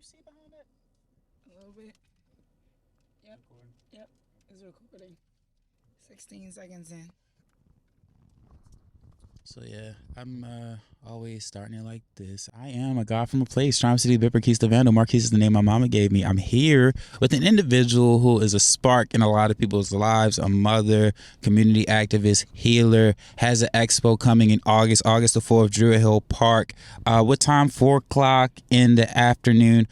you see behind that? A little bit. Yep. Yep. It's recording. 16 seconds in. So yeah, I'm always starting it like this. I am a god from a place. CharmCityBipper, Quis The Vndl. Marquis is the name my mama gave me. I'm here with an individual who is a spark in a lot of people's lives. A mother, community activist, healer. Has an expo coming in August the 4th, Druid Hill Park. What time? 4 o'clock in the afternoon.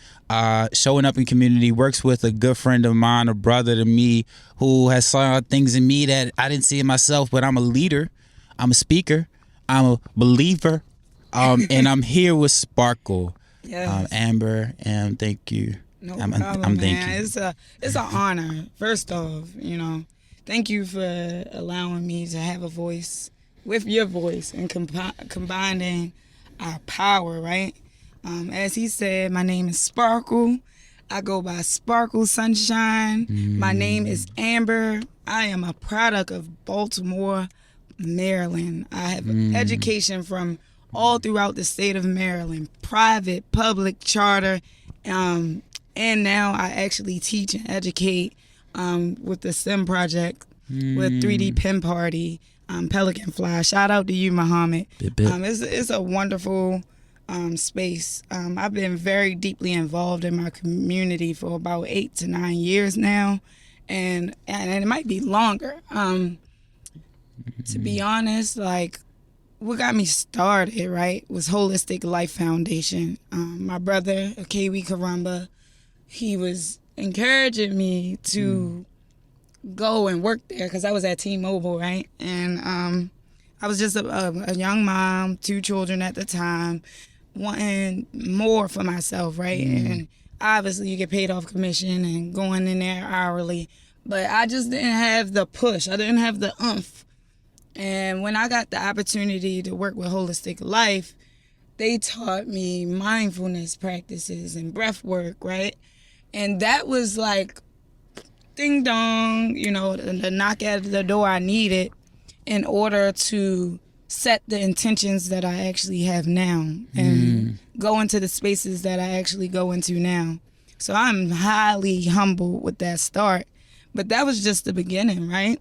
Showing up in community. Works with a good friend of mine, a brother to me, who has saw things in me that I didn't see in myself. But I'm a leader. I'm a speaker. I'm a believer, and I'm here with Sparkle, Yes. Amber, and thank you. No I'm problem, thank man. you. It's an honor. First off, thank you for allowing me to have a voice with your voice and combining our power, right? As he said, my name is Sparkle. I go by Sparkle Sunshine. My name is Amber. I am a product of Baltimore, Maryland. I have education from all throughout the state of Maryland, private, public, charter, and now I actually teach and educate with the STEM project with 3D Pen Party, Pelican Fly. Shout out to you, Muhammad. It's a wonderful space. I've been very deeply involved in my community for about 8 to 9 years now, and it might be longer. To be honest, like, what got me started, right, was Holistic Life Foundation. My brother, Kiwi Karamba, he was encouraging me to go and work there because I was at T-Mobile, right? And I was just a young mom, 2 children at the time, wanting more for myself, right? And obviously you get paid off commission and going in there hourly, but I just didn't have the push. I didn't have the oomph. And when I got the opportunity to work with Holistic Life, they taught me mindfulness practices and breath work, right? And that was like, ding dong, the knock at the door I needed in order to set the intentions that I actually have now and go into the spaces that I actually go into now. So I'm highly humbled with that start. But that was just the beginning, right?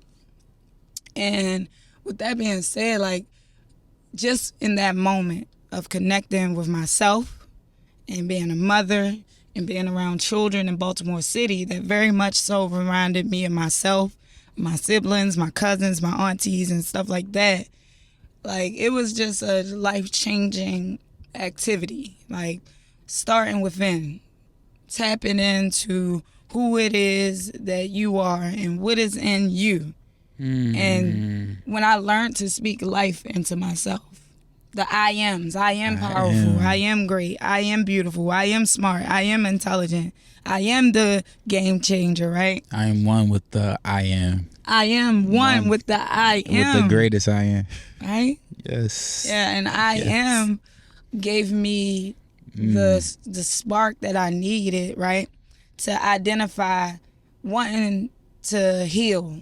And with that being said, like, just in that moment of connecting with myself and being a mother and being around children in Baltimore City, that very much so reminded me of myself, my siblings, my cousins, my aunties, and stuff like that. Like, it was just a life-changing activity, like, starting within, tapping into who it is that you are and what is in you. And when I learned to speak life into myself, the I am powerful, I am great, I am beautiful, I am smart, I am intelligent, I am the game changer, right? I am one with the I am. I am one with the I am. With the greatest I am. Right? Yes. Yeah, and I am gave me the spark that I needed, right? To identify wanting to heal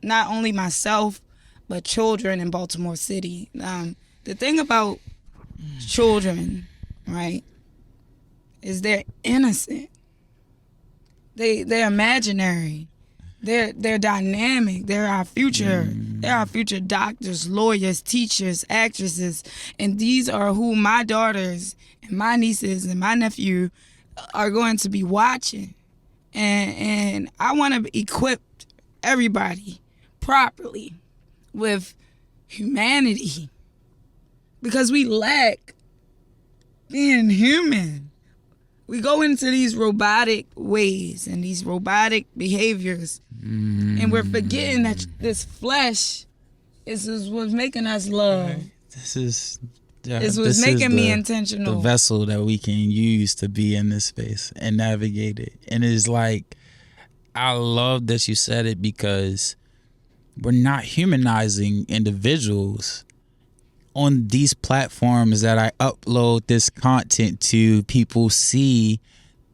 not only myself, but children in Baltimore City. The thing about children, right, is they're innocent. They're imaginary. They're dynamic. They're our future. They're our future doctors, lawyers, teachers, actresses. And these are who my daughters and my nieces and my nephew are going to be watching. And I want to equip everybody properly with humanity because we lack being human. We go into these robotic ways and these robotic behaviors, and we're forgetting that this flesh is what's making us love. This is what's making me intentional. The vessel that we can use to be in this space and navigate it. And it's like, I love that you said it because we're not humanizing individuals on these platforms that I upload this content to. People see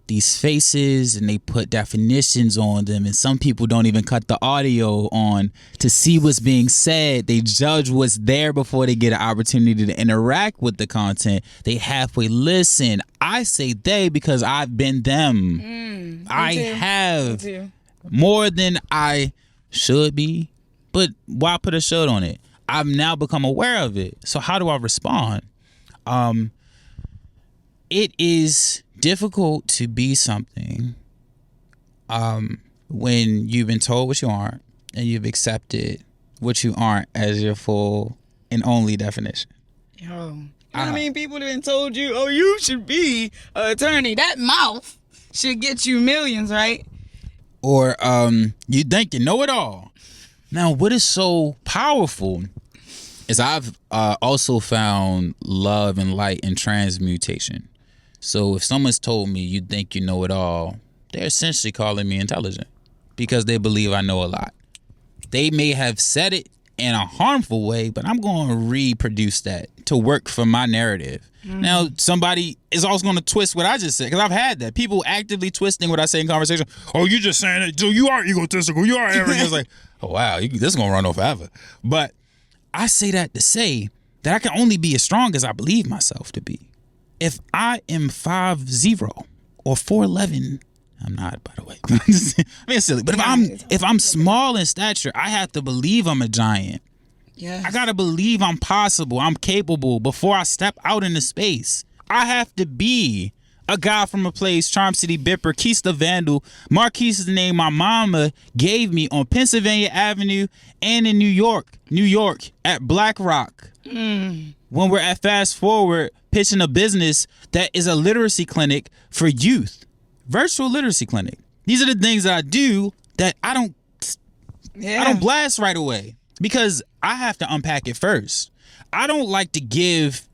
these faces and they put definitions on them, and some people don't even cut the audio on to see what's being said. They judge what's there before they get an opportunity to interact with the content. They halfway listen. I say they because I've been them. I have more than I should be, but why put a should on it? I've now become aware of it. So how do I respond? It is difficult to be something when you've been told what you aren't and you've accepted what you aren't as your full and only definition. Yo, I mean, people have been told you, oh, you should be an attorney. That mouth should get you millions, right? Or you think you know it all. Now, what is so powerful is I've also found love and light in transmutation. So if someone's told me you think you know it all, they're essentially calling me intelligent because they believe I know a lot. They may have said it in a harmful way, but I'm going to reproduce that to work for my narrative. Now, somebody is also going to twist what I just said, because I've had that. People actively twisting what I say in conversation. Oh, you just saying it. So you are egotistical. You are arrogant. It's like, oh, wow, this is going to run on forever. But I say that to say that I can only be as strong as I believe myself to be. If I am 5'0" or 4'11", I'm not, by the way. I'm being silly. But if I'm small in stature, I have to believe I'm a giant. Yes. I gotta believe I'm possible, I'm capable before I step out into space. I have to be a guy from a place, CharmCityBipper, Quis The Vndl. Marquis is the name my mama gave me on Pennsylvania Avenue and in New York at Black Rock. When we're at Fast Forward pitching a business that is a literacy clinic for youth, virtual literacy clinic. These are the things that I do that I don't blast right away because I have to unpack it first. I don't like to give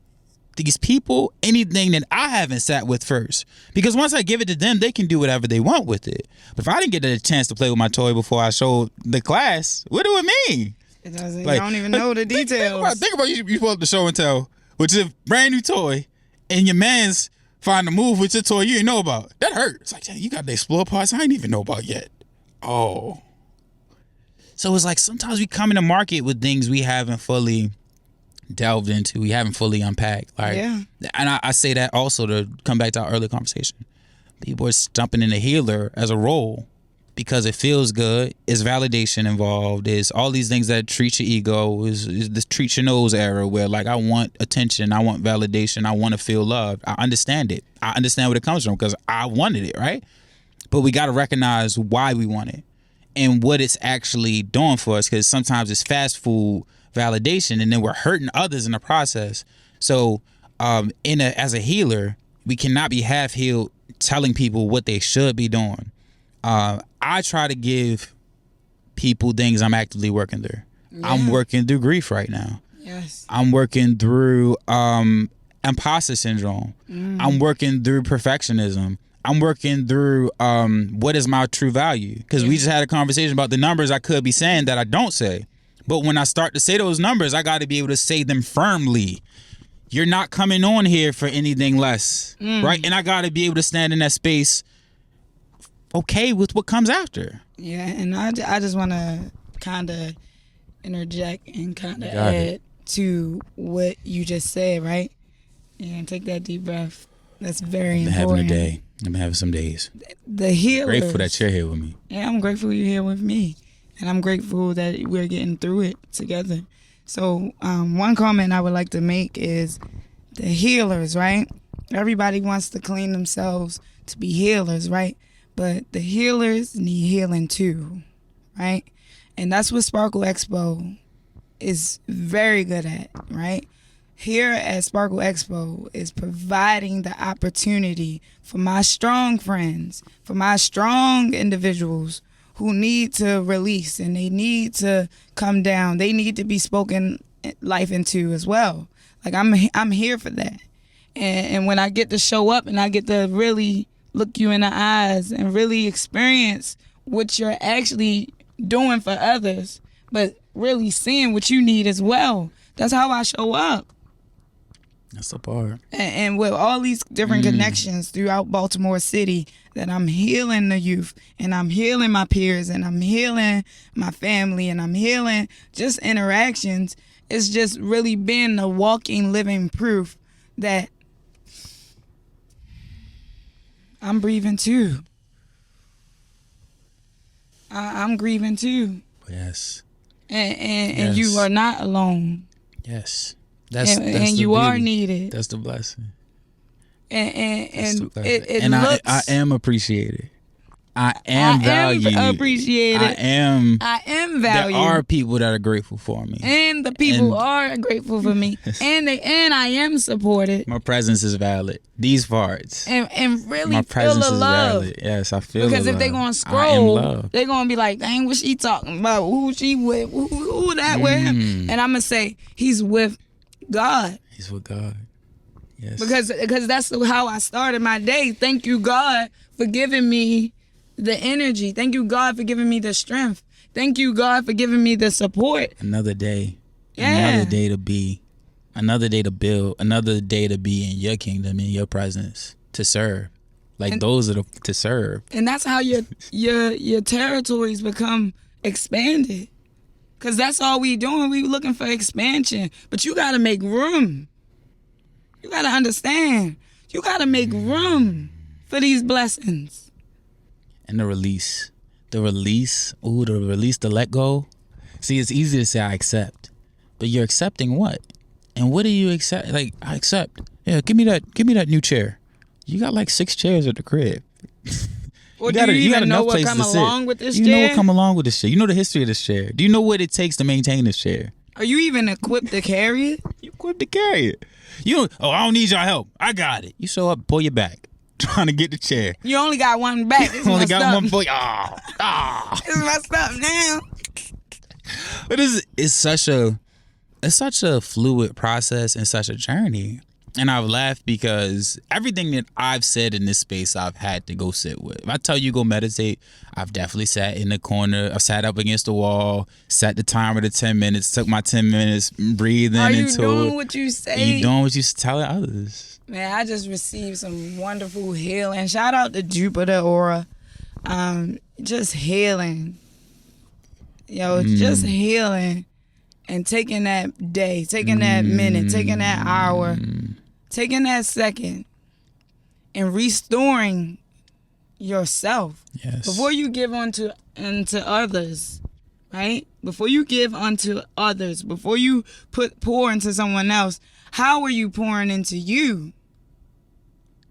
these people anything that I haven't sat with first, because once I give it to them, they can do whatever they want with it. But if I didn't get a chance to play with my toy before I showed the class, what do it mean? It doesn't. Like, you don't even know the details. Think about you pull up the show and tell, which is a brand new toy, and your man's find a move with your toy you didn't know about. That hurt. It's like, you got the explore parts I didn't even know about yet. Oh. So it's like sometimes we come in the market with things we haven't fully delved into, we haven't fully unpacked. Like, and I say that also to come back to our earlier conversation. People are jumping in the healer as a role because it feels good. Is validation involved? Is all these things that treat your ego? Is this treat your nose era where like I want attention, I want validation, I want to feel loved. I understand it. I understand where it comes from because I wanted it, right? But we got to recognize why we want it and what it's actually doing for us, because sometimes it's fast food validation and then we're hurting others in the process. So as a healer, we cannot be half healed telling people what they should be doing. I try to give people things I'm actively working through. I'm working through grief right now. Yes. I'm working through imposter syndrome. I'm working through perfectionism. I'm working through what is my true value, because we just had a conversation about the numbers I could be saying that I don't say. But when I start to say those numbers, I got to be able to say them firmly. You're not coming on here for anything less, right? And I got to be able to stand in that space okay with what comes after. Yeah, and I just want to kind of interject and kind of add to what you just said, right? And take that deep breath. That's very important. I'm having a day. I'm having some days. The healers. Grateful that you're here with me. Yeah, I'm grateful you're here with me. And I'm grateful that we're getting through it together. So one comment I would like to make is the healers, right? Everybody wants to clean themselves to be healers, right? But the healers need healing too, right? And that's what Sparkle Expo is very good at, right? Here at Sparkle Expo is providing the opportunity for my strong friends, for my strong individuals who need to release and they need to come down. They need to be spoken life into as well. Like I'm here for that. And when I get to show up and I get to really look you in the eyes and really experience what you're actually doing for others, but really seeing what you need as well. That's how I show up. That's the part. And with all these different connections throughout Baltimore City, that I'm healing the youth, and I'm healing my peers, and I'm healing my family, and I'm healing just interactions. It's just really been a walking, living proof that I'm breathing too. I'm grieving too. Yes. And you are not alone. Yes. That's the you beauty. are needed. That's the blessing. And I am appreciated. I am valued. Appreciated. I am valued. There are people that are grateful for me. And the people are grateful for me. and I am supported. My presence is valid. These parts. And really my feel the love. Valid. Yes, I feel because the if love. they're gonna scroll, they're gonna be like, dang, what she talking about? Who she with? Who that with him? And I'm gonna say, he's with God. He's with God. Yes. Because that's how I started my day. Thank you, God, for giving me the energy. Thank you, God, for giving me the strength. Thank you, God, for giving me the support. Another day. Yeah. Another day to be. Another day to build. Another day to be in your kingdom, in your presence, to serve. Those are to serve. And that's how your territories become expanded. Because that's all we doing. We looking for expansion. But you got to make room. You got to understand. You got to make room for these blessings. And the release. The release, to let go. See, it's easy to say I accept. But you're accepting what? And what do you accept? Like, I accept. Yeah, give me that new chair. You got like 6 chairs at the crib. Well, do you even know what come along with this chair? You know what come along with this chair. You know the history of this chair. Do you know what it takes to maintain this chair? Are you even equipped to carry it? You equipped to carry it. I don't need your help. I got it. You show up, pull your back, trying to get the chair. You only got one back. It's only messed got up. one boy. It's messed up now. But it's such a fluid process and such a journey. And I've laughed because everything that I've said in this space, I've had to go sit with. If I tell you go meditate, I've definitely sat in the corner. I've sat up against the wall, set the timer to 10 minutes, took my 10 minutes, breathing into it. Are you doing what you say? You doing what you telling others. Man, I just received some wonderful healing. Shout out to Jupiter Aura. Just healing. Just healing. And taking that day, taking that minute, taking that hour, taking that second, and restoring yourself. Yes. Before you give unto others, right? Before you give unto others, before you pour into someone else, how are you pouring into you?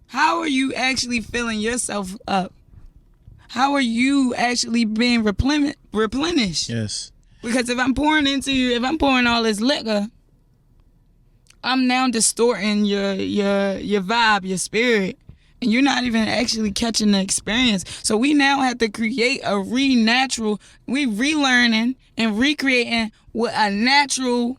How are you actually filling yourself up? How are you actually being replenished? Yes. Because if I'm pouring into you, if I'm pouring all this liquor, I'm now distorting your vibe, your spirit, and you're not even actually catching the experience. So we now have to create a relearning and recreating what a natural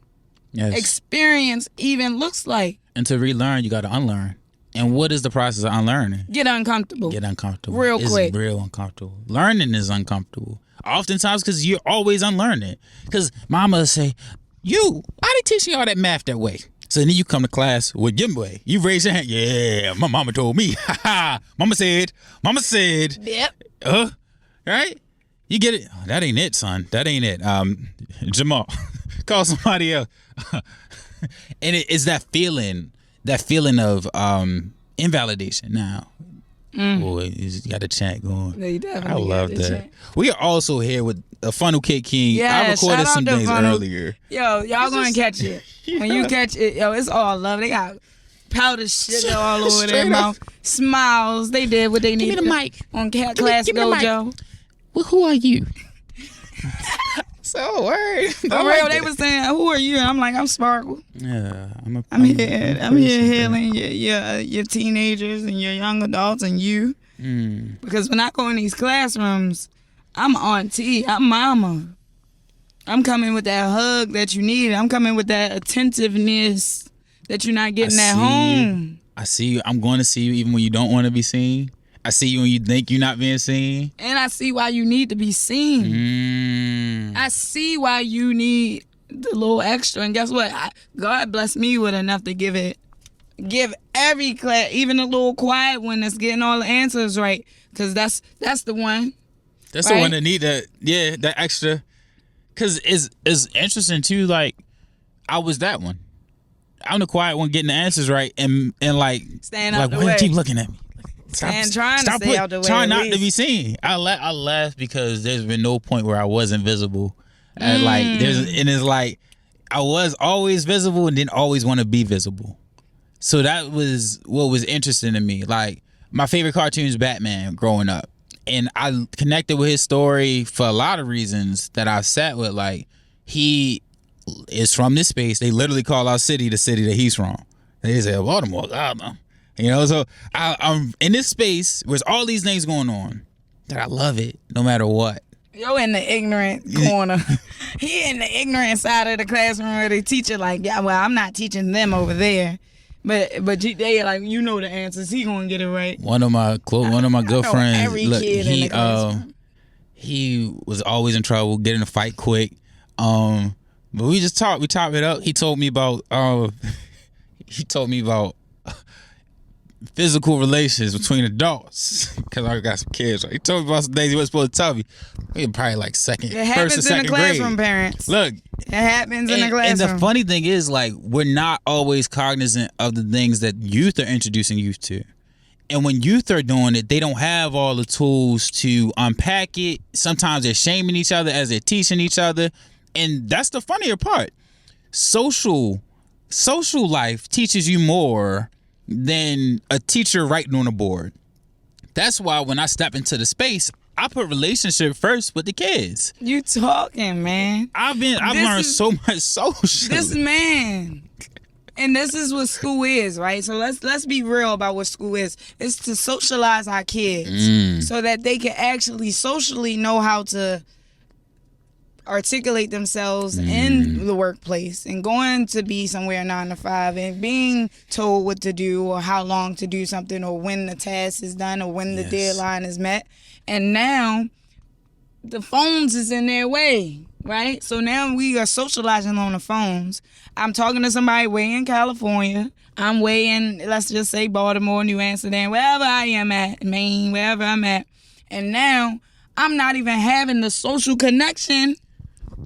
experience even looks like. And to relearn, you got to unlearn. And what is the process of unlearning? Get uncomfortable. Real quick. It's real uncomfortable. Learning is uncomfortable. Oftentimes because you're always unlearning. Because mama will say, why they teach you all that math that way? So then you come to class with your way. You raise your hand. Yeah, my mama told me. Mama said. Yep. Right? You get it? Oh, that ain't it, son. That ain't it. Jamal, call somebody else. And it's that feeling of invalidation now. Boy, you got a chat going. Yeah, you definitely I love that. Chat. We are also here with a Funnel Cake King. Yeah, I recorded some things Funnel. earlier. Y'all gonna catch it. Yeah. When you catch it, it's all love. They got powder shit all over their mouth. Smiles. They did what they needed. Give me the mic. On Cat Class Dojo. Well, who are you? So word. For real, they was saying, "Who are you?" And I'm like, "I'm Sparkle." Yeah, I'm here healing your teenagers and your young adults and you. Because when I go in these classrooms, I'm auntie, I'm mama. I'm coming with that hug that you need. I'm coming with that attentiveness that you're not getting at home. I see you. I'm going to see you even when you don't want to be seen. I see you when you think you're not being seen. And I see why you need to be seen. I see why you need the little extra. And guess what? God blessed me with enough to give it give every class, even the little quiet one that's getting all the answers right, because that's the one. That's right? the one that need that extra. Because it's interesting too. Like, I was that one. I'm the quiet one getting the answers right, and like stand out like, the why way. you keep looking at me? Trying to stay out the way. Trying not at to be least. seen. I laugh because there's been no point where I wasn't visible. And like it's like I was always visible and didn't always want to be visible. So that was what was interesting to me. Like, my favorite cartoon is Batman growing up. And I connected with his story for a lot of reasons that I've sat with. Like, he is from this space. They literally call our city the city that he's from. They say, Baltimore, God, no. You know, so I'm in this space where there's all these things going on that I love it no matter what. Yo in the ignorant corner. He in the ignorant side of the classroom where they teach it like, yeah, well, I'm not teaching them over there. But they like, you know the answers. He gonna get it right. One of my good friends, every kid in the classroom. he was always in trouble, get in a fight quick. But we talked it up. He told me about physical relations between adults, because I got some kids. Right? He told me about some things he wasn't supposed to tell me. We were probably like first or happens second in the classroom, grade. parents. Look, it happens in the classroom. And the funny thing is, like, we're not always cognizant of the things that youth are introducing youth to. And when youth are doing it, they don't have all the tools to unpack it. Sometimes they're shaming each other as they're teaching each other. And that's the funnier part. Social life teaches you more than a teacher writing on a board. That's why when I step into the space, I put relationship first with the kids. You talking, man. I've learned so much socially. This man. And this is what school is, right? So let's be real about what school is. It's to socialize our kids so that they can actually socially know how to articulate themselves in the workplace, and going to be somewhere 9 to 5 and being told what to do or how long to do something or when the task is done or when the deadline is met. And now the phones is in their way, right? So now we are socializing on the phones. I'm talking to somebody way in California. I'm way in, let's just say, Baltimore, New Amsterdam, wherever I am at, Maine, wherever I'm at. And now I'm not even having the social connection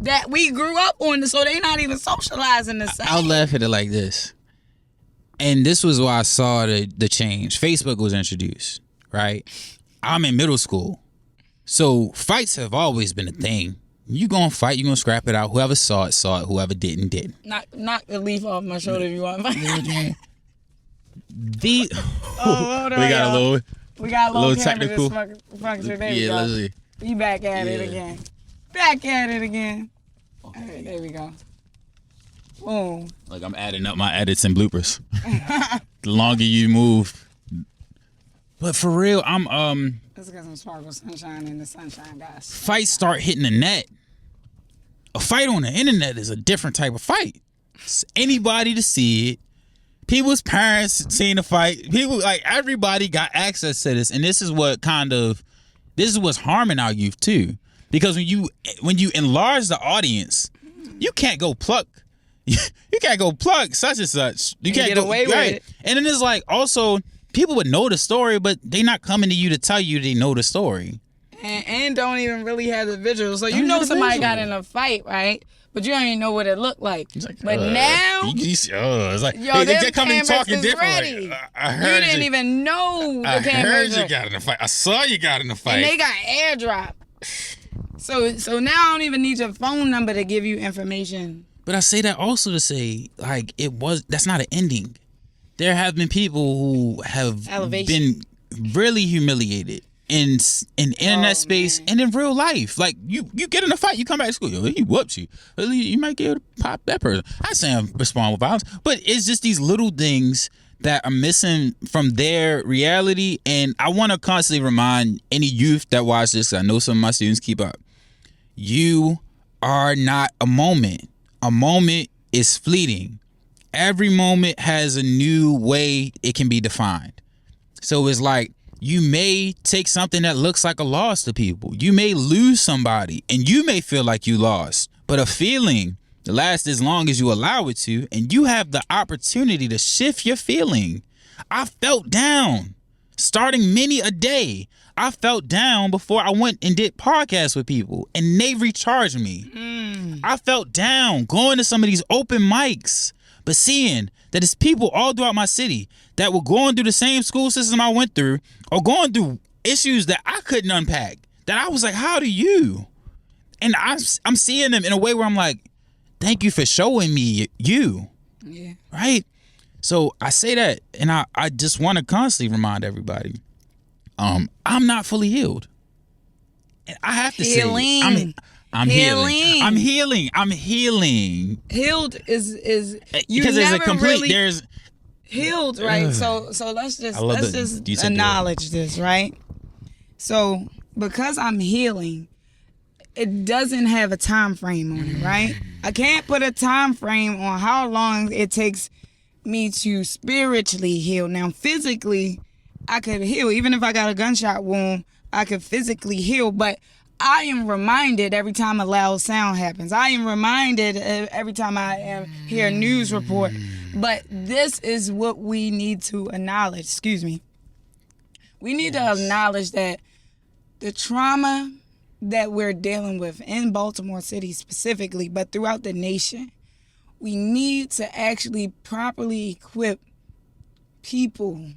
that we grew up on, so they not even socializing the same. I'll laugh at it like this. And this was why I saw the change. Facebook was introduced, right? I'm in middle school. So fights have always been a thing. You gonna fight, you gonna scrap it out. Whoever saw it, whoever didn't. Knock the leaf off my shoulder if you want. Hold on, we got a little technical function. There we go. Let's see. We back at it again. Okay, all right, there we go. Boom. Like, I'm adding up my edits and bloopers. The longer you move. But for real, Let's get some sparkle sunshine in the sunshine, guys. Fights start hitting the net. A fight on the internet is a different type of fight. It's anybody to see it. People's parents seeing the fight. People, like, everybody got access to this, and this is what's harming our youth too. Because when you enlarge the audience, you can't go pluck. You can't go pluck such and such. You can't get go away with it. And then it's like, also, people would know the story, but they not coming to you to tell you they know the story. And don't even really have the visual. So you know somebody got in a fight, right? But you don't even know what it looked like. Like, but now, it's like, they coming talking different. Ready. Like, I heard you didn't even know the cameras. I heard you got in a fight. I saw you got in a fight. And they got airdrop. So now I don't even need your phone number to give you information. But I say that also to say, like, that's not an ending. There have been people who have been really humiliated in internet space and in real life. Like, you get in a fight, you come back to school, he whoops you. You might get able to pop that person. I say I'm respond with violence, but it's just these little things that are missing from their reality. And I want to constantly remind any youth that watch this, I know some of my students keep up. You are not a moment. A moment is fleeting. Every moment has a new way it can be defined. So it's like, you may take something that looks like a loss to people. You may lose somebody and you may feel like you lost, but a feeling to last as long as you allow it to, and you have the opportunity to shift your feeling. I felt down starting many a day. I felt down before I went and did podcasts with people, and they recharged me. I felt down going to some of these open mics, but seeing that it's people all throughout my city that were going through the same school system I went through, or going through issues that I couldn't unpack, that I was like, how do you? And I'm seeing them in a way where I'm like, thank you for showing me you. Yeah. Right? So I say that, and I just want to constantly remind everybody, I'm not fully healed. And I have to say, I'm healing. I'm healing. Healed is you because never there's a complete really there's healed, right? So let's just acknowledge this, right? So because I'm healing, it doesn't have a time frame on it, right? I can't put a time frame on how long it takes me to spiritually heal. Now, physically, I could heal. Even if I got a gunshot wound, I could physically heal. But I am reminded every time a loud sound happens. I am reminded every time I hear a news report. But this is what we need to acknowledge. Excuse me. We need to acknowledge that the trauma that we're dealing with in Baltimore City specifically, but throughout the nation, we need to actually properly equip people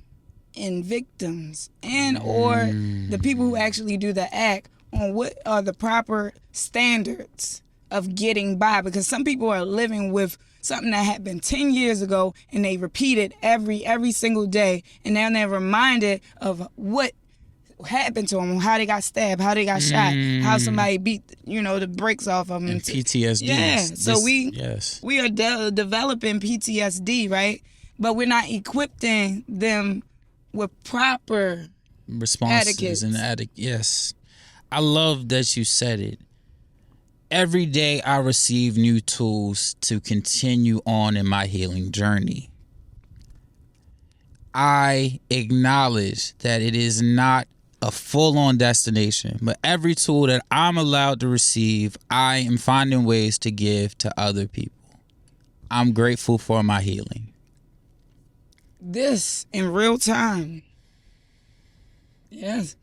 and victims and or the people who actually do the act on what are the proper standards of getting by, because some people are living with something that happened 10 years ago and they repeat it every single day, and then they're reminded of what happened to them, how they got stabbed, how they got shot, how somebody beat the brakes off of them. And PTSD. Yeah, so we are developing PTSD, right? But we're not equipping them with proper responses and yes. I love that you said it. Every day I receive new tools to continue on in my healing journey. I acknowledge that it is not a full-on destination, but every tool that I'm allowed to receive, I am finding ways to give to other people. I'm grateful for my healing. This in real time. Yes.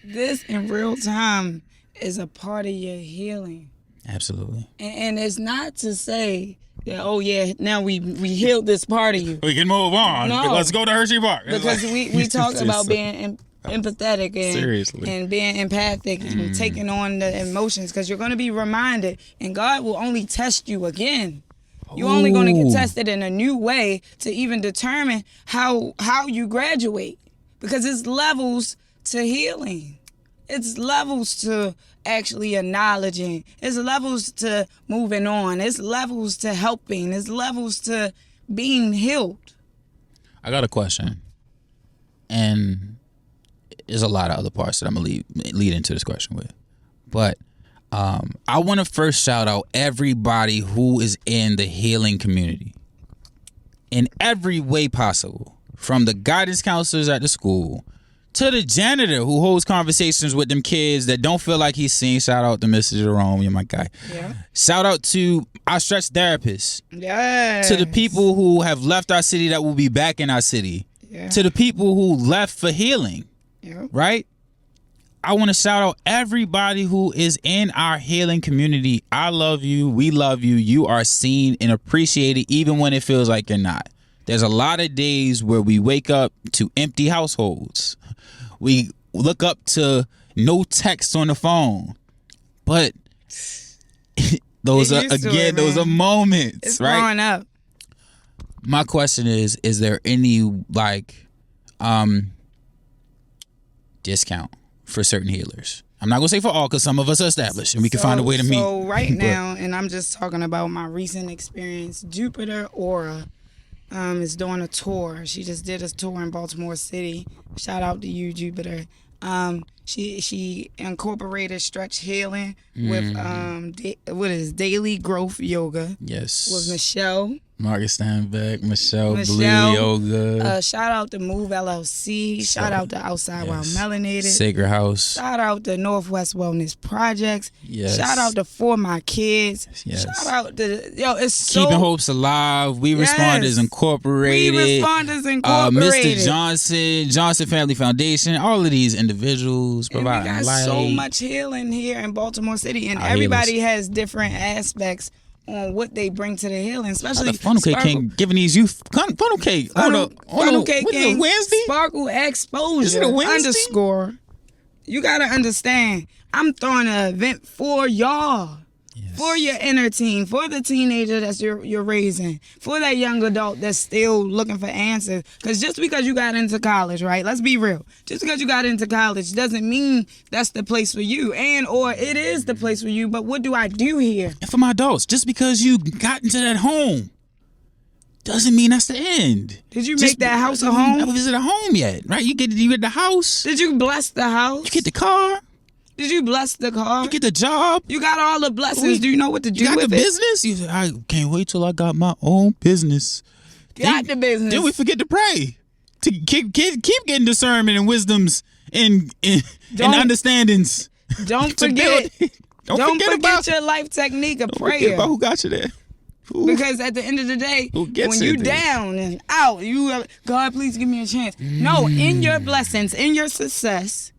This in real time is a part of your healing. Absolutely. And it's not to say that, oh yeah, now we healed this part of you. We can move on. No. Let's go to Hershey Park. Because we talk about being empathetic and seriously, and being empathic and taking on the emotions, because you're going to be reminded, and God will only test you again. You're only going to get tested in a new way to even determine how you graduate, because it's levels to healing. It's levels to actually acknowledging. It's levels to moving on. It's levels to helping. It's levels to being healed. I got a question. And there's a lot of other parts that I'm going to lead into this question with. But I want to first shout out everybody who is in the healing community in every way possible. From the guidance counselors at the school to the janitor who holds conversations with them kids that don't feel like he's seen. Shout out to Mr. Jerome, you're my guy. Yeah. Shout out to our stretch therapists. Yes. To the people who have left our city that will be back in our city. Yeah. To the people who left for healing. Yeah. Right? I want to shout out everybody who is in our healing community. I love you. We love you. You are seen and appreciated even when it feels like you're not. There's a lot of days where we wake up to empty households. We look up to no text on the phone. But those are moments, it's right? Growing up. My question is there any discount for certain healers? I'm not going to say for all, because some of us are established and we can find a way to meet. So right now, and I'm just talking about my recent experience, Jupiter Aura is doing a tour. She just did a tour in Baltimore City. Shout out to you, Jupiter. She incorporated stretch healing with daily growth yoga. Yes. With Michelle. Marcus Steinbeck, Michelle Blue Yoga. Shout out to Move LLC. Shout out to Outside While Melanated. Sacred House. Shout out to Northwest Wellness Projects. Yes. Shout out to For My Kids. Yes. Shout out to it's so Keeping Hopes Alive. We Responders Incorporated. We Responders Incorporated. Mr. Johnson Family Foundation. All of these individuals providing light. We got light. so much healing here in Baltimore City, and everybody has different aspects on what they bring to the healing, especially the Funnel Cake King giving these youth funnel cake Funnel Cake King Wednesday Sparkle Exposure Is it a Wednesday? _ You gotta understand, I'm throwing an event for y'all. For your inner teen, for the teenager that's you're raising, for that young adult that's still looking for answers. Because just because you got into college, right? Let's be real. Just because you got into college doesn't mean that's the place for you, or it is the place for you. But what do I do here? And for my adults, just because you got into that home doesn't mean that's the end. Did you make that house a home? I haven't visited a home yet, right? You get the house. Did you bless the house? You get the car. Did you bless the car? You get the job. You got all the blessings. Do you know what to do with it? You got the business? You say, I can't wait till I got my own business. Got the business. Then we forget to pray. To keep getting discernment and wisdoms and understandings. Don't forget. Don't forget your life technique of prayer. Forget about who got you there. Because at the end of the day, when you down and out, God, please give me a chance. No, in your blessings, in your success,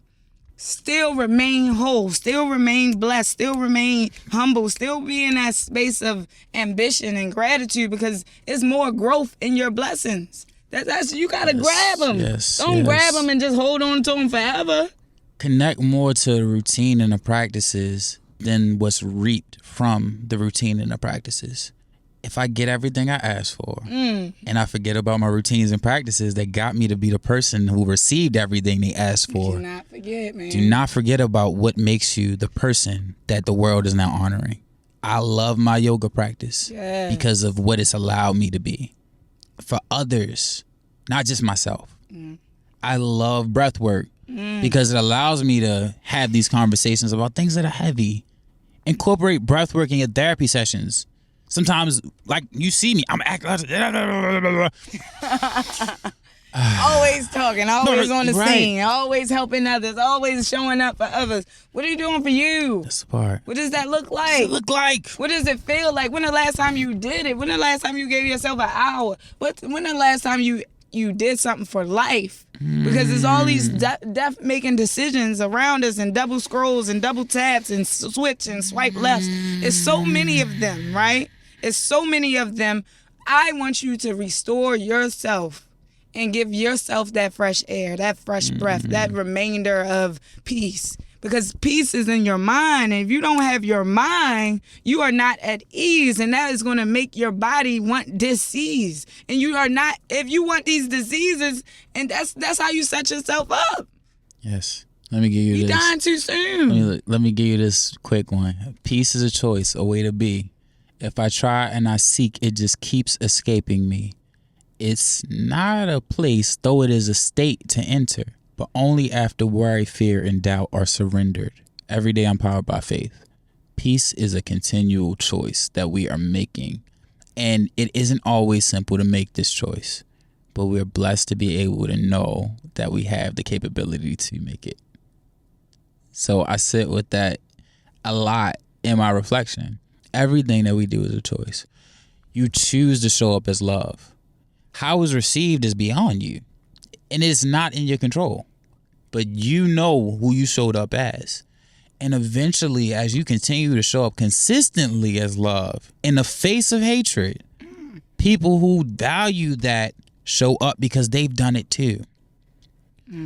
still remain whole, still remain blessed, still remain humble, still be in that space of ambition and gratitude, because it's more growth in your blessings. That's you gotta grab them. Don't grab them and just hold on to them forever. Connect more to the routine and the practices than what's reaped from the routine and the practices. If I get everything I asked for and I forget about my routines and practices that got me to be the person who received everything they asked for. Do not forget, man. Do not forget about what makes you the person that the world is now honoring. I love my yoga practice because of what it's allowed me to be. For others, not just myself. I love breath work because it allows me to have these conversations about things that are heavy. Incorporate breath work in your therapy sessions. Sometimes, like, you see me, I'm acting always talking, always on the scene, always helping others, always showing up for others. What are you doing for you? That's the part. What does that look like? What does it feel like? When the last time you did it? When the last time you gave yourself an hour? When the last time you did something for life? Because there's all these making decisions around us, and double scrolls and double taps and switch and swipe left. It's so many of them, right? It's so many of them. I want you to restore yourself and give yourself that fresh air, that fresh breath, that remainder of peace. Because peace is in your mind. And if you don't have your mind, you are not at ease. And that is going to make your body want disease. And you are not, if you want these diseases, and that's how you set yourself up. Yes. Let me give you this. You're dying too soon. Let me give you this quick one. Peace is a choice, a way to be. If I try and I seek, it just keeps escaping me. It's not a place, though it is a state to enter, but only after worry, fear, and doubt are surrendered. Every day I'm powered by faith. Peace is a continual choice that we are making. And it isn't always simple to make this choice, but we're blessed to be able to know that we have the capability to make it. So I sit with that a lot in my reflection. Everything that we do is a choice. You choose to show up as love. How it's received is beyond you, and it's not in your control. But you know who you showed up as. And eventually, as you continue to show up consistently as love in the face of hatred, people who value that show up because they've done it too.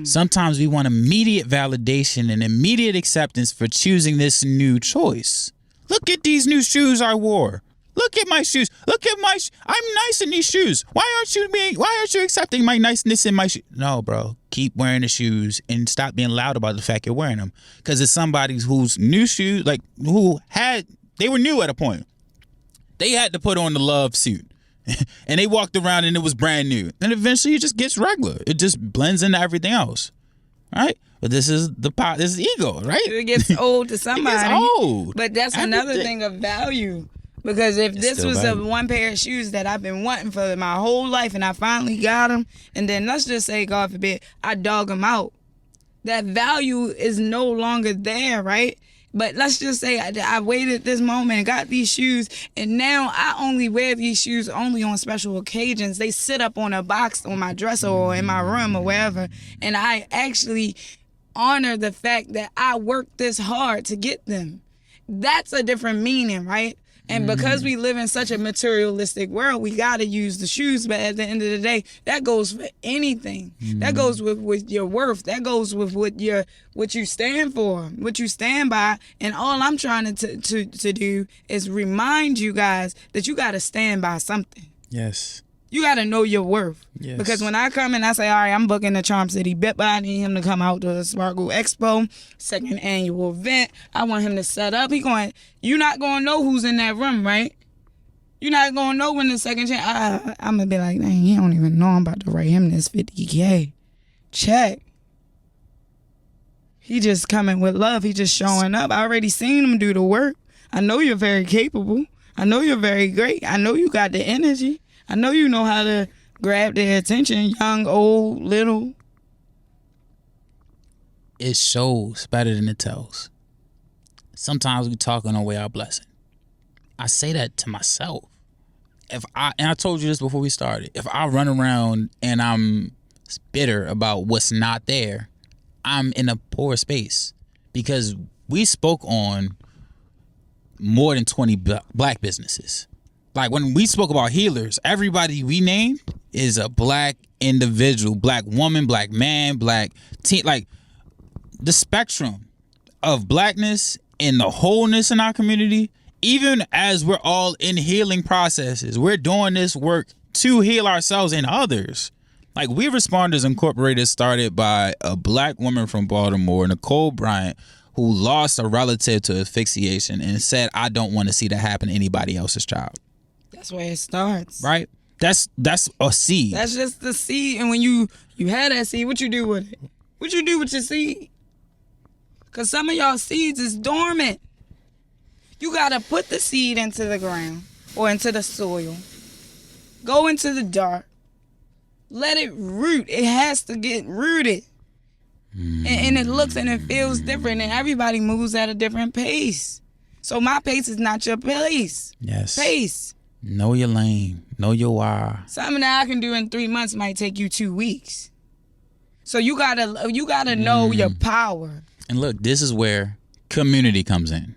Sometimes we want immediate validation and immediate acceptance for choosing this new choice. Look at these new shoes I wore. Look at my shoes. Look at my I'm nice in these shoes. Why aren't you accepting my niceness in my shoes? No, bro. Keep wearing the shoes and stop being loud about the fact you're wearing them. Because it's somebody whose new shoes, they were new at a point. They had to put on the love suit. And they walked around and it was brand new. And eventually it just gets regular. It just blends into everything else. right? But this is this is ego, right? It gets old to somebody. It gets old. But that's another thing of value. Because if this was a one pair of shoes that I've been wanting for my whole life and I finally got them, and then let's just say, God forbid, I dog them out, that value is no longer there, right? But let's just say I waited this moment and got these shoes, and now I only wear these shoes only on special occasions. They sit up on a box on my dresser or in my room or wherever, and I actually honor the fact that I worked this hard to get them. That's a different meaning, right? And because we live in such a materialistic world, we got to use the shoes. But at the end of the day, that goes for anything. That goes with your worth. That goes with what you stand for, what you stand by. And all I'm trying to do is remind you guys that you got to stand by something. Yes. You got to know your worth. Yes. Because when I come and I say, all right, I'm booking the CharmCityBipper, I need him to come out to the Sparkle Expo, 2nd annual event. I want him to set up. You're not going to know who's in that room, right? You're not going to know when the second chance. I'm going to be like, dang, he don't even know I'm about to write him this $50K check. He just coming with love. He just showing up. I already seen him do the work. I know you're very capable. I know you're very great. I know you got the energy. I know you know how to grab their attention, young, old, little. It shows better than it tells. Sometimes we talk on our way our blessing. I say that to myself. And I told you this before we started. If I run around and I'm bitter about what's not there, I'm in a poor space. Because we spoke on more than 20 black businesses. Like when we spoke about healers, everybody we named is a black individual, black woman, black man, black teen. Like the spectrum of blackness and the wholeness in our community, even as we're all in healing processes, we're doing this work to heal ourselves and others. Like We Responders Incorporated started by a black woman from Baltimore, Nicole Bryant, who lost a relative to asphyxiation and said, I don't want to see that happen to anybody else's child. That's where it starts. Right? That's a seed. That's just the seed. And when you had that seed, what you do with it? What you do with your seed? Because some of y'all seeds is dormant. You got to put the seed into the ground or into the soil. Go into the dark. Let it root. It has to get rooted. And it looks and it feels different. And everybody moves at a different pace. So my pace is not your pace. Yes. Pace. Know your lane. Know your why. Something that I can do in 3 months might take you 2 weeks. So you gotta know your power. And look, this is where community comes in.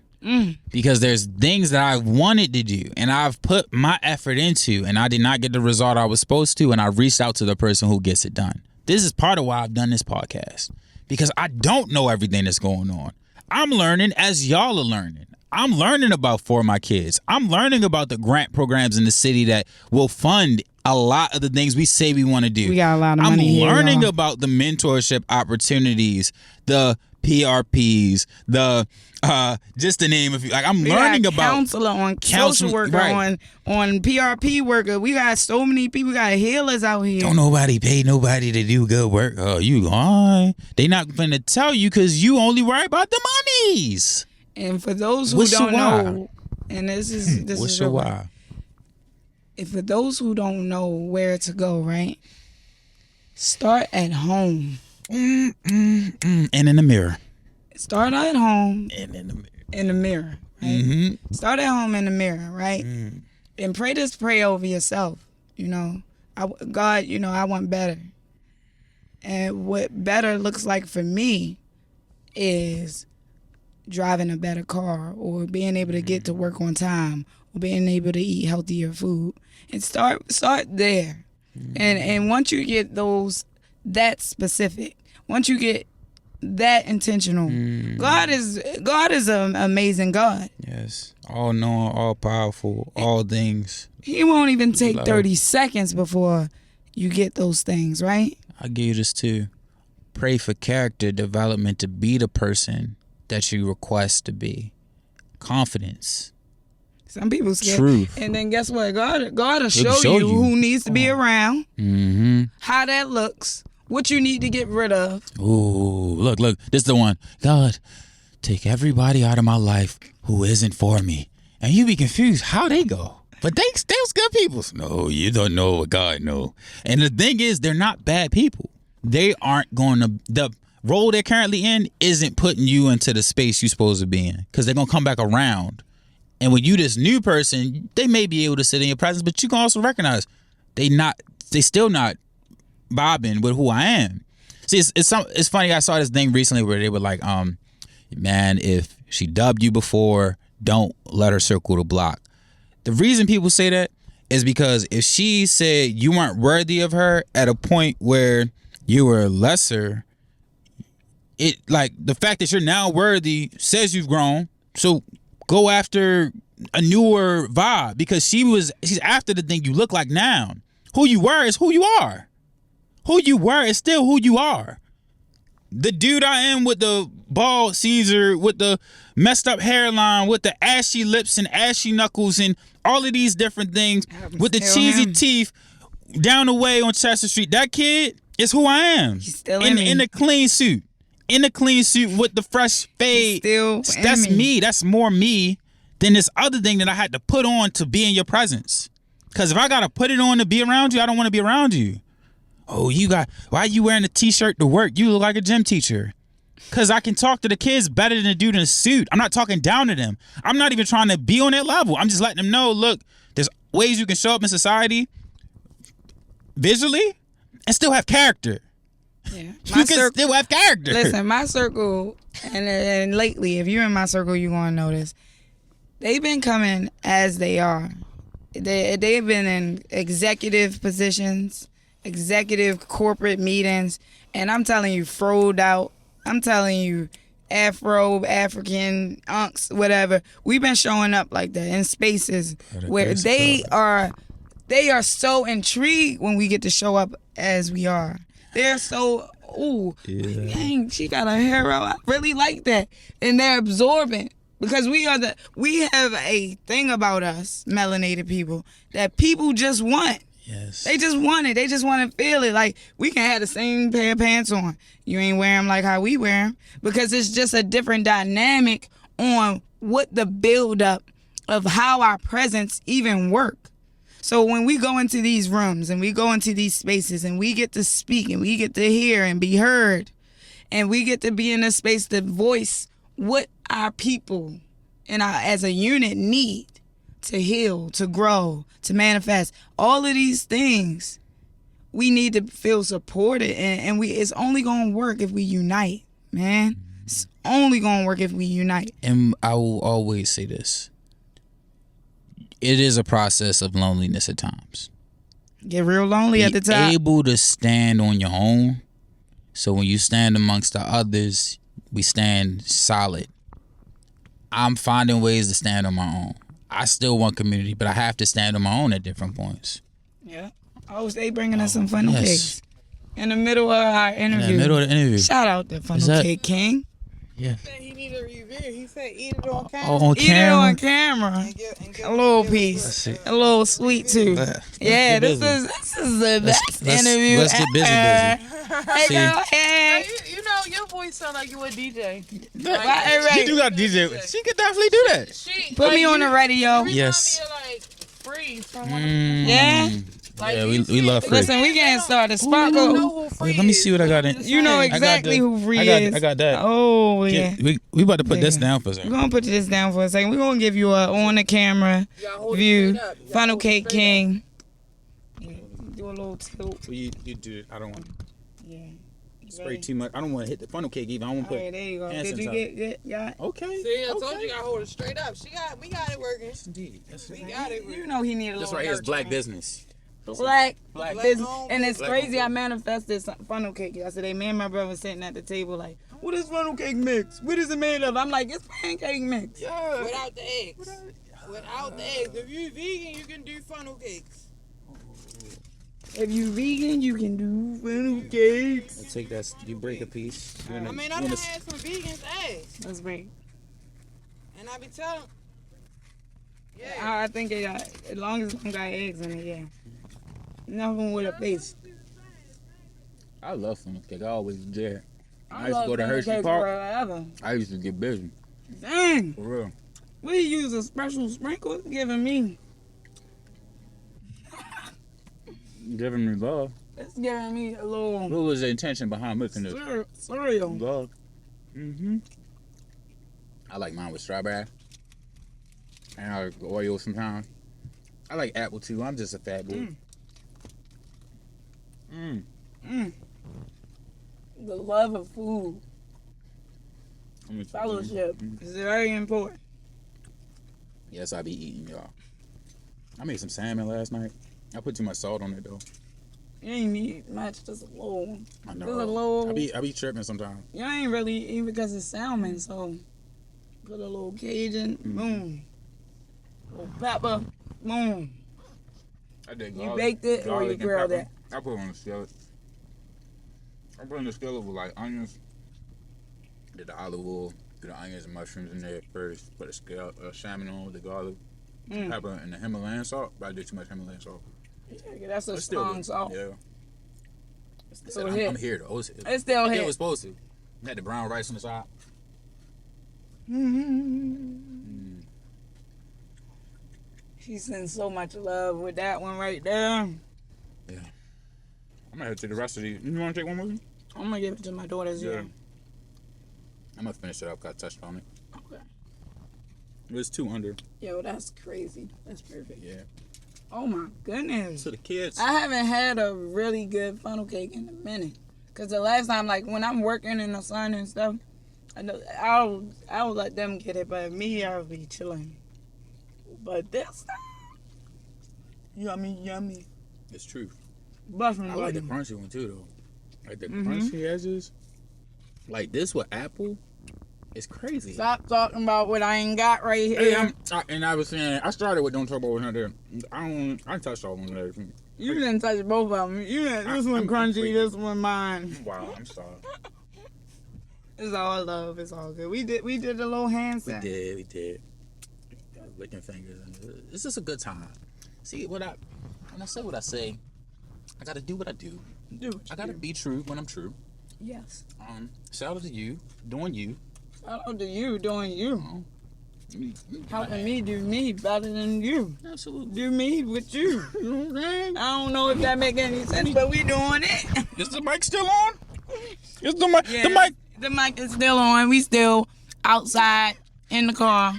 Because there's things that I wanted to do and I've put my effort into and I did not get the result I was supposed to, and I reached out to the person who gets it done. This is part of why I've done this podcast. Because I don't know everything that's going on. I'm learning as y'all are learning. I'm learning about For My Kids. I'm learning about the grant programs in the city that will fund a lot of the things we say we want to do. We got a lot of money I'm learning here, about the mentorship opportunities, the PRPs, the just to name a few. Like I'm learning about counselor on social worker, right, on PRP worker. We got so many people. We got healers out here. Don't nobody pay nobody to do good work. Oh, you lying? They not gonna tell you because you only worry about the monies. And for those who don't know, and this What's is your real, why? if for those who don't know where to go, right? Start at home. And in the mirror. Start at home. And in the mirror. In the mirror. Right? Start at home in the mirror, right? And pray this prayer over yourself. You know, God, you know, I want better. And what better looks like for me is driving a better car, or being able to get to work on time, or being able to eat healthier food. And start there. And once you get that specific, once you get that intentional, God is an amazing God. Yes. All knowing, all powerful, all things. He won't even take 30 seconds before you get those things, right? I'll give you this too. Pray for character development to be the person that you request to be. Confidence. Some people scared. Truth. And then guess what? God will show you who needs to be around, how that looks, what you need to get rid of. Ooh, look, this is the one. God, take everybody out of my life who isn't for me. And you be confused how they go. But they was good people. No, you don't know what God know. And the thing is, they're not bad people. They aren't going to, the role they're currently in isn't putting you into the space you're supposed to be in. Because they're going to come back around. And when you this new person, they may be able to sit in your presence, but you can also recognize they still not bobbing with who I am. See, it's funny. I saw this thing recently where they were like, man, if she dubbed you before, don't let her circle the block. The reason people say that is because if she said you weren't worthy of her at a point where you were lesser, it like the fact that you're now worthy says you've grown. So go after a newer vibe, because she's after the thing you look like now. Who you were is who you are. Who you were is still who you are. The dude I am with the bald Caesar, with the messed up hairline, with the ashy lips and ashy knuckles and all of these different things, with the cheesy teeth down the way on Chester Street. That kid is who I am. He's still in a clean suit. In a clean suit with the fresh fade. That's me. That's more me than this other thing that I had to put on to be in your presence. Because if I got to put it on to be around you, I don't want to be around you. Oh, why are you wearing a t-shirt to work? You look like a gym teacher. Because I can talk to the kids better than a dude in a suit. I'm not talking down to them. I'm not even trying to be on their level. I'm just letting them know, look, there's ways you can show up in society visually and still have character. Yeah. You can still have character. Listen, my circle, and lately, if you're in my circle, you're going to notice, they've been coming as they are. They've been in executive positions, executive corporate meetings, and I'm telling you, froed out. I'm telling you, Afro, African, unks, whatever. We've been showing up like that in spaces where they are so intrigued when we get to show up as we are. They're so, dang, she got a hair out. I really like that. And they're absorbent. Because we have a thing about us, melanated people, that people just want. Yes. They just want it. They just want to feel it. Like, we can have the same pair of pants on. You ain't wear them like how we wear them. Because it's just a different dynamic on what the buildup of how our presence even work. So when we go into these rooms and we go into these spaces and we get to speak and we get to hear and be heard and we get to be in a space to voice what our people and as a unit need to heal, to grow, to manifest, all of these things, we need to feel supported, and it's only gonna work if we unite, man. It's only gonna work if we unite. And I will always say this: it is a process of loneliness at times. Get real lonely at the top. Be able to stand on your own. So when you stand amongst the others, we stand solid. I'm finding ways to stand on my own. I still want community, but I have to stand on my own at different points. Yeah. Oh, they bringing us some funnel cakes in the middle of our interview. Shout out to Funnel Cake King. Yeah. He needed a review. He said eat it on camera. Oh, on Eat it on camera. And get A little piece. A little sweet too. Yeah, this is the best interview Let's get busy. Hey, girl, hey. You know, your voice sound like you a DJ. Right. She do got DJ. She could definitely do that. Put me on the radio. Yes. You like Freeze from Yeah. like, Yeah, we love Free. Listen, we getting started. Sparkle. Wait, let me see what I got in. You know exactly who Free is. I got that. Oh, yeah. We about to put this down for a We're second. going to put this down for a second. We're going to give you a on-the-camera view. Funnel Cake King. Yeah, do a little tilt. You do it. I don't want to Yeah. spray too much. I don't want to hit the funnel cake even. I want to All put. right, there you go. hands Did you inside. get Okay. See, I told you I hold it straight up. We got it working. Indeed. We got it working. You know he needed a This little right here is black nurturing. business. Black business. owned. And it's Black crazy. owned. I manifested some funnel cake yesterday. Me and my brother sitting at the table like, what is funnel cake mix? What is it made of? I'm like, it's pancake mix. Yeah. Without the eggs. Without the eggs. If you're vegan, you can do funnel cakes. If you vegan, you can do funnel cakes. I'll take that. You break a piece. I mean, I done had some vegans eggs. That's great. And I be telling yeah. I think it got, as long as it don't got eggs in it, yeah. Nothing with a face. I love funnel cake. I always did. I used to love go to funnel Hershey cake Park. forever. I used to get busy. Dang. For real. We use a special sprinkle. It's giving me. Giving me love. It's giving me a little What was the intention behind making this? cereal. Love. Mm-hmm. I like mine with strawberry. And I like Oreo sometimes. I like apple too. I'm just a fat boy. The love of food, fellowship is very important. Yes, I be eating, y'all. I made some salmon last night. I put too much salt on it though. You ain't need much, just a little. I know. Just a little. I be tripping sometimes. You ain't really eat because it's salmon, so put a little Cajun, boom. A little pepper, boom. I did You baked it or you grilled it? I put it on the skillet. I put it on the skillet with like onions. Did the olive oil, put the onions and mushrooms in there first. Put the salmon on with the garlic, pepper, and the Himalayan salt. But I did too much Himalayan salt. Yeah, that's a It's strong salt. Yeah. still I'm hit. here though. It's still hit. It was supposed to. Had the brown rice on the side. She sends so much love with that one right there. Yeah. I'm gonna head to the rest of these. You wanna take one with me? I'm gonna give it to my daughters. Yeah. I'm gonna finish it up. Got touched on it. Okay. It was 200. Yo, that's crazy. That's perfect. Yeah. Oh my goodness. To the kids. I haven't had a really good funnel cake in a minute. Cause the last time, like when I'm working in the sun and stuff, I'll let them get it, but me, I'll be chilling. But this time, yummy. It's true. Buffing I like the button. crunchy one too though. Like the crunchy edges. Like this with apple. It's crazy. Stop talking about what I ain't got right here. Hey, I was saying, I started with don't talk about what's not there. I touched all of them there. You didn't touch both of them. You didn't, this one I'm crunchy, freaky. this one mine. Wow, I'm sorry. It's all love. It's all good. We did a little hand We set. did. Licking fingers. It's just a good time. See, when I say what I say, I gotta do what I do. I gotta be true when I'm true. Yes. Shout out to you, doing you. Shout out to you doing you. Helping me do me better than you. Absolutely. Do me with you. You know what I'm saying? I don't know if that make any sense, but we doing it. Is the mic still on? Is the mic? Yeah, The mic. The mic is still on. We still outside in the car.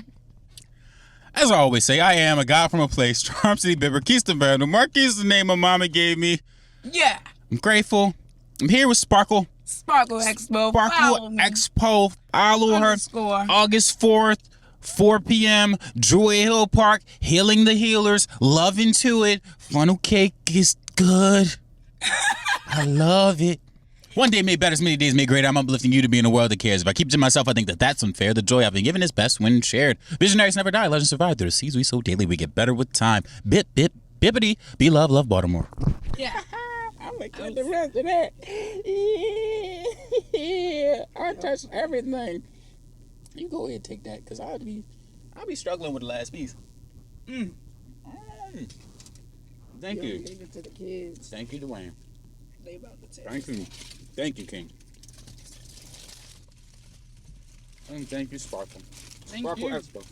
As I always say, I am a guy from a place. CharmCityBipper, Quis The Vndl. Marquis is the name my mama gave me. Yeah. I'm grateful. I'm here with Sparkle. Sparkle Expo. Follow Sparkle me. Expo. Follow her. Underscore. August 4th, 4 p.m. Druid Hill Park. Healing the healers. Love into it. Funnel cake is good. I love it. One day made better, as many days made greater. I'm uplifting you to be in a world that cares. If I keep it to myself, I think that that's unfair. The joy I've been given is best when shared. Visionaries never die. Legends survive. Through the seas we sow daily. We get better with time. Bip, bip, bippity. Be love, love Baltimore. Yeah. I'm gonna cut the rest of that. Yeah, I touched everything. You go ahead and take that, because I'll be struggling with the last piece. Thank you. Give it to the kids. Thank you, Dwayne. They about to take Thank you. Thank you, King. And thank you, Sparkle. Thank Sparkle you. Expo.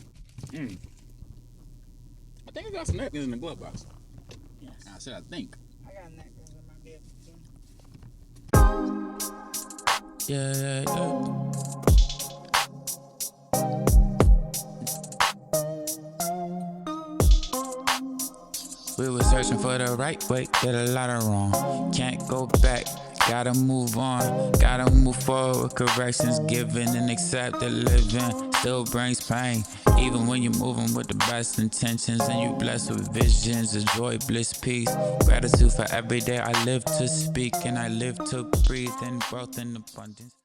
I think I got some napkins in the glove box. Yes. I said I think. I got napkins in my bed. Yeah. We were searching for the right way, did a lot of wrong. Can't go back, gotta move on. Gotta move forward with corrections given and accept that living still brings pain. Even when you're moving with the best intentions and you blessed with visions of joy, bliss, peace. Gratitude for every day I live to speak and I live to breathe in growth and abundance.